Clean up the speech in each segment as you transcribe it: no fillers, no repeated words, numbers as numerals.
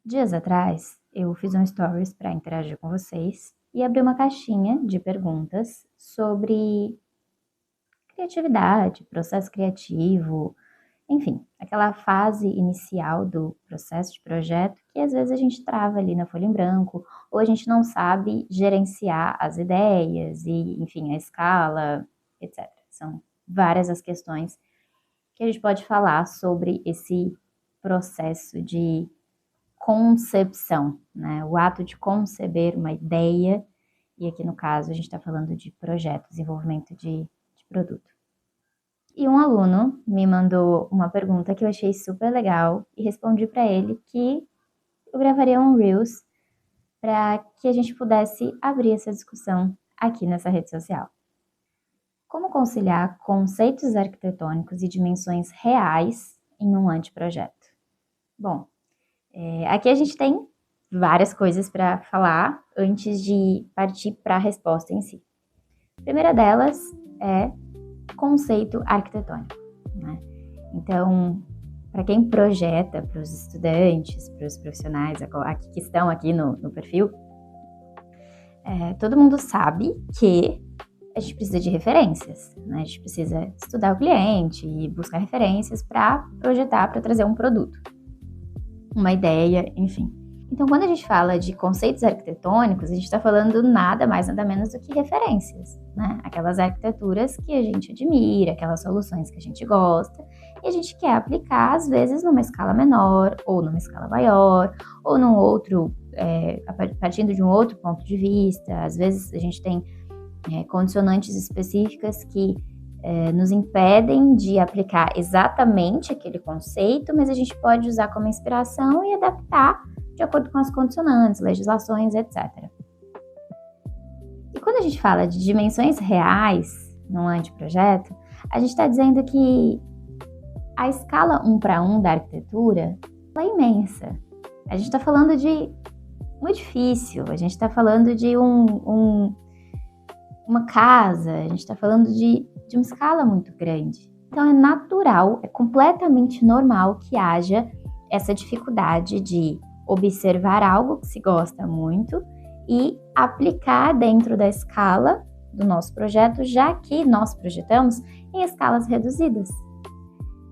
Dias atrás, eu fiz um stories para interagir com vocês e abri uma caixinha de perguntas sobre criatividade, processo criativo, enfim, aquela fase inicial do processo de projeto que às vezes a gente trava ali na folha em branco ou a gente não sabe gerenciar as ideias e, enfim, a escala, etc. São várias as questões que a gente pode falar sobre esse processo de concepção, né? O ato de conceber uma ideia, e aqui no caso a gente está falando de projeto, desenvolvimento de produto. E um aluno me mandou uma pergunta que eu achei super legal e respondi para ele que eu gravaria um Reels para que a gente pudesse abrir essa discussão aqui nessa rede social. Como conciliar conceitos arquitetônicos e dimensões reais em um anteprojeto? Bom, aqui a gente tem várias coisas para falar antes de partir para a resposta em si. A primeira delas é conceito arquitetônico, né? Então, para quem projeta, para os estudantes, para os profissionais que estão aqui no perfil, todo mundo sabe que a gente precisa de referências, né? A gente precisa estudar o cliente e buscar referências para projetar, para trazer um produto, uma ideia, enfim. Então, quando a gente fala de conceitos arquitetônicos, a gente está falando nada mais, nada menos do que referências, né? Aquelas arquiteturas que a gente admira, aquelas soluções que a gente gosta, e a gente quer aplicar, às vezes, numa escala menor, ou numa escala maior, ou num outro, partindo de um outro ponto de vista. Às vezes, a gente tem condicionantes específicas que nos impedem de aplicar exatamente aquele conceito, mas a gente pode usar como inspiração e adaptar de acordo com as condicionantes, legislações, etc. E quando a gente fala de dimensões reais num anteprojeto, a gente está dizendo que a escala 1:1 da arquitetura é imensa. A gente está falando de um edifício, a gente está falando de uma casa, a gente está falando de uma escala muito grande. Então é natural, é completamente normal que haja essa dificuldade de observar algo que se gosta muito e aplicar dentro da escala do nosso projeto, já que nós projetamos em escalas reduzidas.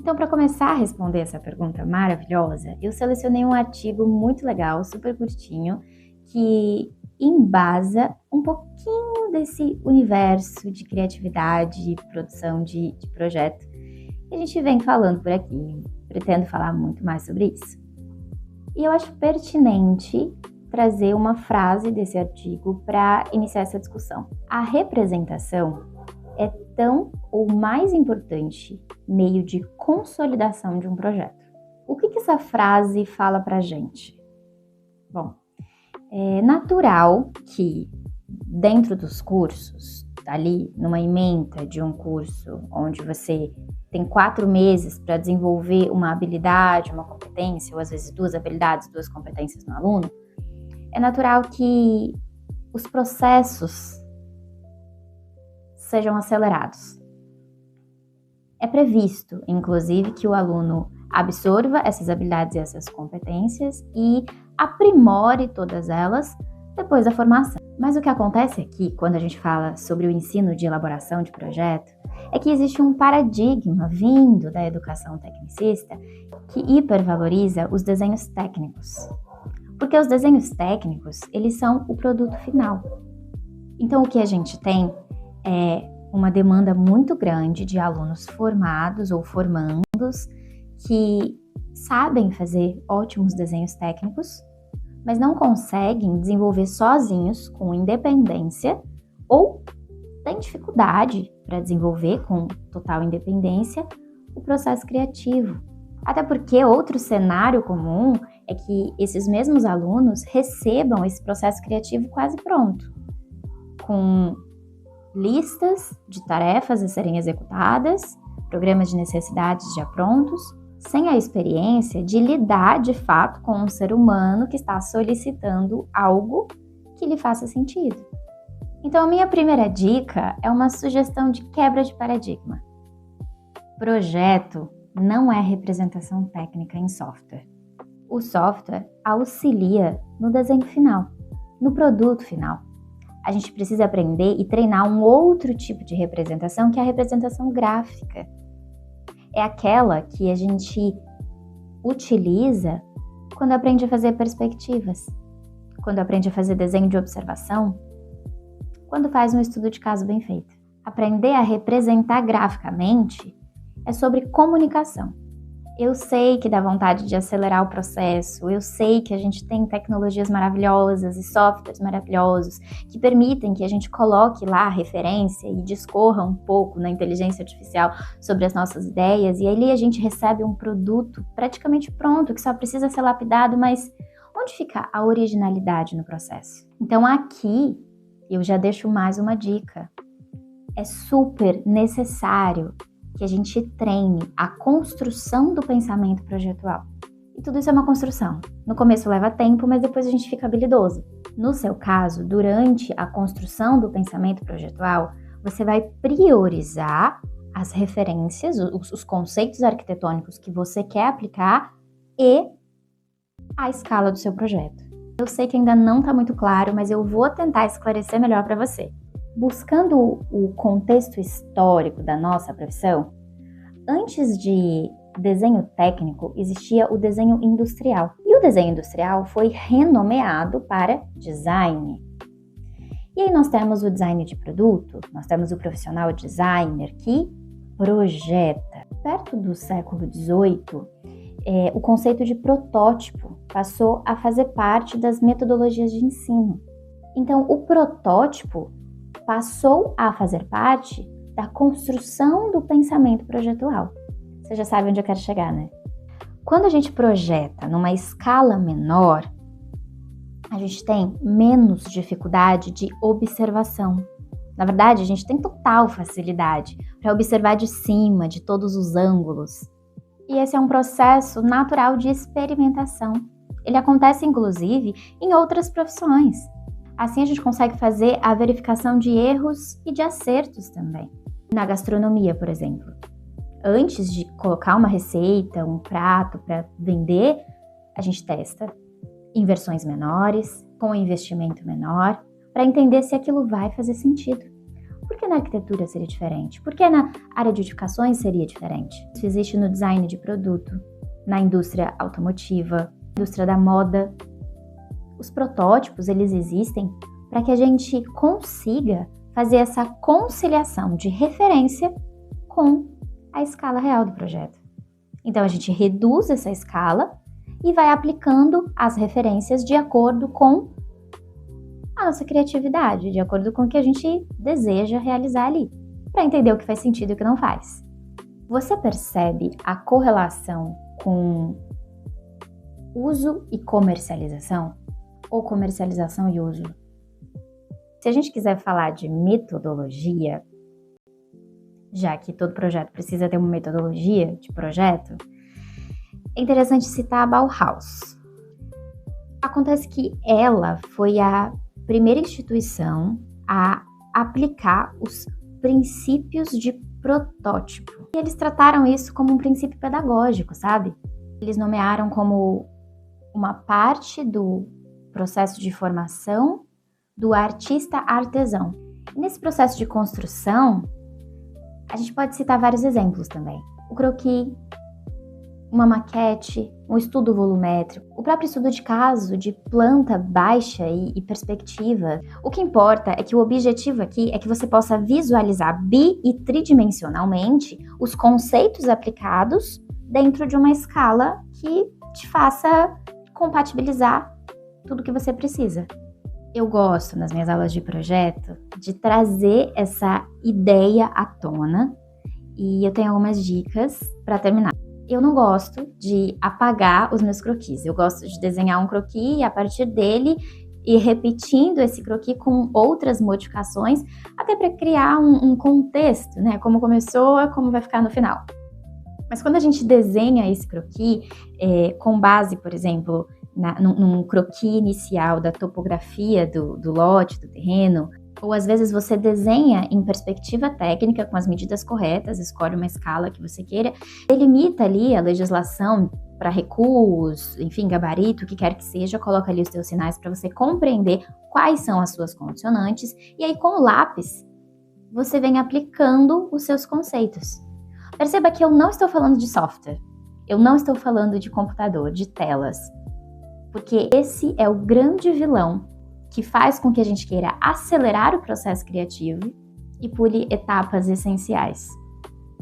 Então, para começar a responder essa pergunta maravilhosa, eu selecionei um artigo muito legal, super curtinho, que embasa um pouquinho desse universo de criatividade e produção de projeto que a gente vem falando por aqui. Pretendo falar muito mais sobre isso. E eu acho pertinente trazer uma frase desse artigo para iniciar essa discussão. A representação é tão ou mais importante meio de consolidação de um projeto. O que essa frase fala para a gente? Bom, é natural que dentro dos cursos, ali numa ementa de um curso onde você tem 4 meses para desenvolver uma habilidade, uma competência, ou às vezes 2 habilidades, 2 competências no aluno, é natural que os processos sejam acelerados. É previsto, inclusive, que o aluno absorva essas habilidades e essas competências e aprimore todas elas depois da formação. Mas o que acontece aqui, quando a gente fala sobre o ensino de elaboração de projeto, é que existe um paradigma vindo da educação tecnicista que hipervaloriza os desenhos técnicos. Porque os desenhos técnicos, eles são o produto final. Então, o que a gente tem é uma demanda muito grande de alunos formados ou formandos que sabem fazer ótimos desenhos técnicos, mas não conseguem desenvolver sozinhos, com independência, ou têm dificuldade para desenvolver com total independência o processo criativo. Até porque outro cenário comum é que esses mesmos alunos recebam esse processo criativo quase pronto, com listas de tarefas a serem executadas, programas de necessidades já prontos, sem a experiência de lidar de fato com um ser humano que está solicitando algo que lhe faça sentido. Então, a minha primeira dica é uma sugestão de quebra de paradigma. Projeto não é representação técnica em software. O software auxilia no desenho final, no produto final. A gente precisa aprender e treinar um outro tipo de representação, que é a representação gráfica. É aquela que a gente utiliza quando aprende a fazer perspectivas, quando aprende a fazer desenho de observação, quando faz um estudo de caso bem feito. Aprender a representar graficamente é sobre comunicação. Eu sei que dá vontade de acelerar o processo, eu sei que a gente tem tecnologias maravilhosas e softwares maravilhosos que permitem que a gente coloque lá a referência e discorra um pouco na inteligência artificial sobre as nossas ideias, e ali a gente recebe um produto praticamente pronto, que só precisa ser lapidado, mas onde fica a originalidade no processo? Então aqui eu já deixo mais uma dica. É super necessário que a gente treine a construção do pensamento projetual. E tudo isso é uma construção. No começo leva tempo, mas depois a gente fica habilidoso. No seu caso, durante a construção do pensamento projetual, você vai priorizar as referências, os conceitos arquitetônicos que você quer aplicar e a escala do seu projeto. Eu sei que ainda não está muito claro, mas eu vou tentar esclarecer melhor para você. Buscando o contexto histórico da nossa profissão, antes de desenho técnico existia o desenho industrial. E o desenho industrial foi renomeado para design. E aí nós temos o design de produto, nós temos o profissional designer que projeta. Perto do século XVIII, o conceito de protótipo passou a fazer parte das metodologias de ensino. Então, o protótipo passou a fazer parte da construção do pensamento projetual. Você já sabe onde eu quero chegar, né? Quando a gente projeta numa escala menor, a gente tem menos dificuldade de observação. Na verdade, a gente tem total facilidade para observar de cima, de todos os ângulos. E esse é um processo natural de experimentação. Ele acontece, inclusive, em outras profissões. Assim a gente consegue fazer a verificação de erros e de acertos também. Na gastronomia, por exemplo. Antes de colocar uma receita, um prato para vender, a gente testa em versões menores, com investimento menor, para entender se aquilo vai fazer sentido. Por que na arquitetura seria diferente? Por que na área de edificações seria diferente? Isso existe no design de produto, na indústria automotiva, indústria da moda. Os protótipos, eles existem para que a gente consiga fazer essa conciliação de referência com a escala real do projeto. Então, a gente reduz essa escala e vai aplicando as referências de acordo com a nossa criatividade, de acordo com o que a gente deseja realizar ali, para entender o que faz sentido e o que não faz. Você percebe a correlação com uso e comercialização? Ou comercialização e uso? Se a gente quiser falar de metodologia, já que todo projeto precisa ter uma metodologia de projeto, é interessante citar a Bauhaus. Acontece que ela foi a primeira instituição a aplicar os princípios de protótipo. E eles trataram isso como um princípio pedagógico, sabe? Eles nomearam como uma parte do processo de formação do artista artesão. E nesse processo de construção, a gente pode citar vários exemplos também. O croquis, uma maquete, um estudo volumétrico, o próprio estudo de caso de planta baixa e perspectiva. O que importa é que o objetivo aqui é que você possa visualizar e tridimensionalmente os conceitos aplicados dentro de uma escala que te faça compatibilizar tudo que você precisa. Eu gosto, nas minhas aulas de projeto, de trazer essa ideia à tona e eu tenho algumas dicas para terminar. Eu não gosto de apagar os meus croquis. Eu gosto de desenhar um croquis e a partir dele ir repetindo esse croquis com outras modificações, até para criar um contexto, né? Como começou, como vai ficar no final. Mas quando a gente desenha esse croquis, com base, por exemplo, num croquis inicial da topografia do lote, do terreno, ou às vezes você desenha em perspectiva técnica com as medidas corretas, escolhe uma escala que você queira, delimita ali a legislação para recuos, enfim, gabarito, o que quer que seja, coloca ali os teus sinais para você compreender quais são as suas condicionantes, e aí com o lápis você vem aplicando os seus conceitos. Perceba que eu não estou falando de software, eu não estou falando de computador, de telas, porque esse é o grande vilão que faz com que a gente queira acelerar o processo criativo e pule etapas essenciais.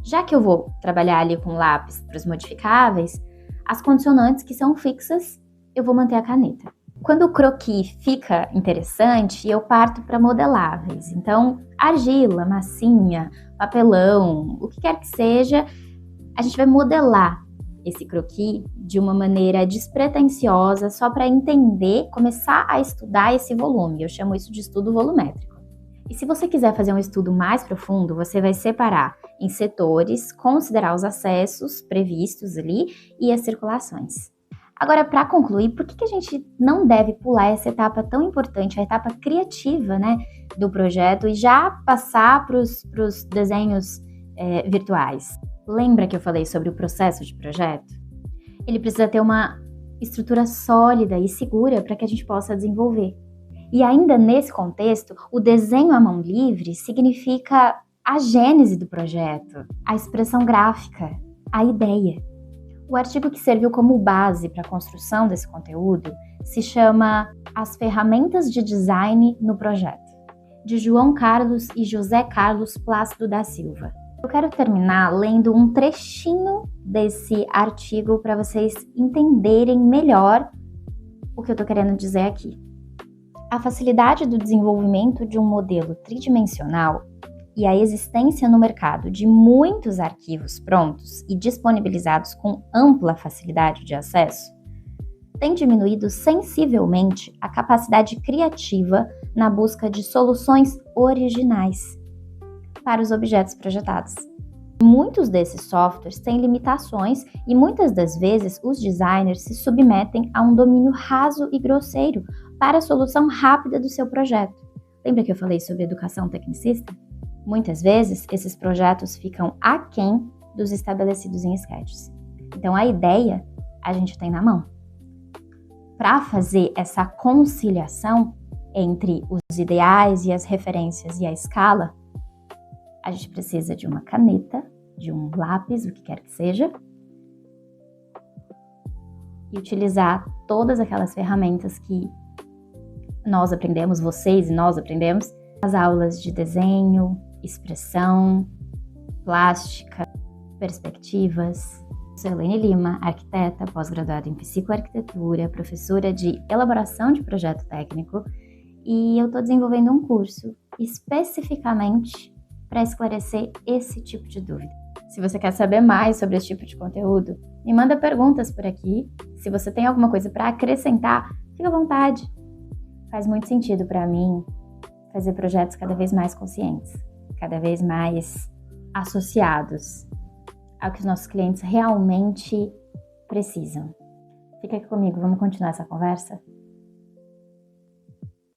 Já que eu vou trabalhar ali com lápis para os modificáveis, as condicionantes que são fixas, eu vou manter a caneta. Quando o croquis fica interessante, eu parto para modeláveis. Então, argila, massinha, papelão, o que quer que seja, a gente vai modelar esse croquis de uma maneira despretensiosa, só para entender, começar a estudar esse volume. Eu chamo isso de estudo volumétrico. E se você quiser fazer um estudo mais profundo, você vai separar em setores, considerar os acessos previstos ali e as circulações. Agora, para concluir, por que a gente não deve pular essa etapa tão importante, a etapa criativa, né, do projeto e já passar para os desenhos virtuais? Lembra que eu falei sobre o processo de projeto? Ele precisa ter uma estrutura sólida e segura para que a gente possa desenvolver. E ainda nesse contexto, o desenho à mão livre significa a gênese do projeto, a expressão gráfica, a ideia. O artigo que serviu como base para a construção desse conteúdo se chama As Ferramentas de Design no Projeto, de João Carlos e José Carlos Plácido da Silva. Eu quero terminar lendo um trechinho desse artigo para vocês entenderem melhor o que eu estou querendo dizer aqui. A facilidade do desenvolvimento de um modelo tridimensional e a existência no mercado de muitos arquivos prontos e disponibilizados com ampla facilidade de acesso tem diminuído sensivelmente a capacidade criativa na busca de soluções originais para os objetos projetados. Muitos desses softwares têm limitações e muitas das vezes os designers se submetem a um domínio raso e grosseiro para a solução rápida do seu projeto. Lembra que eu falei sobre educação tecnicista? Muitas vezes esses projetos ficam aquém dos estabelecidos em sketches. Então a ideia a gente tem na mão. Para fazer essa conciliação entre os ideais e as referências e a escala, a gente precisa de uma caneta, de um lápis, o que quer que seja, e utilizar todas aquelas ferramentas que nós aprendemos, vocês e nós aprendemos, nas aulas de desenho, expressão, plástica, perspectivas. Sou Elaine Lima, arquiteta, pós-graduada em psicoarquitetura, professora de elaboração de projeto técnico, e eu estou desenvolvendo um curso especificamente para esclarecer esse tipo de dúvida. Se você quer saber mais sobre esse tipo de conteúdo, me manda perguntas por aqui. Se você tem alguma coisa para acrescentar, fica à vontade. Faz muito sentido para mim fazer projetos cada vez mais conscientes, cada vez mais associados ao que os nossos clientes realmente precisam. Fica aqui comigo, vamos continuar essa conversa?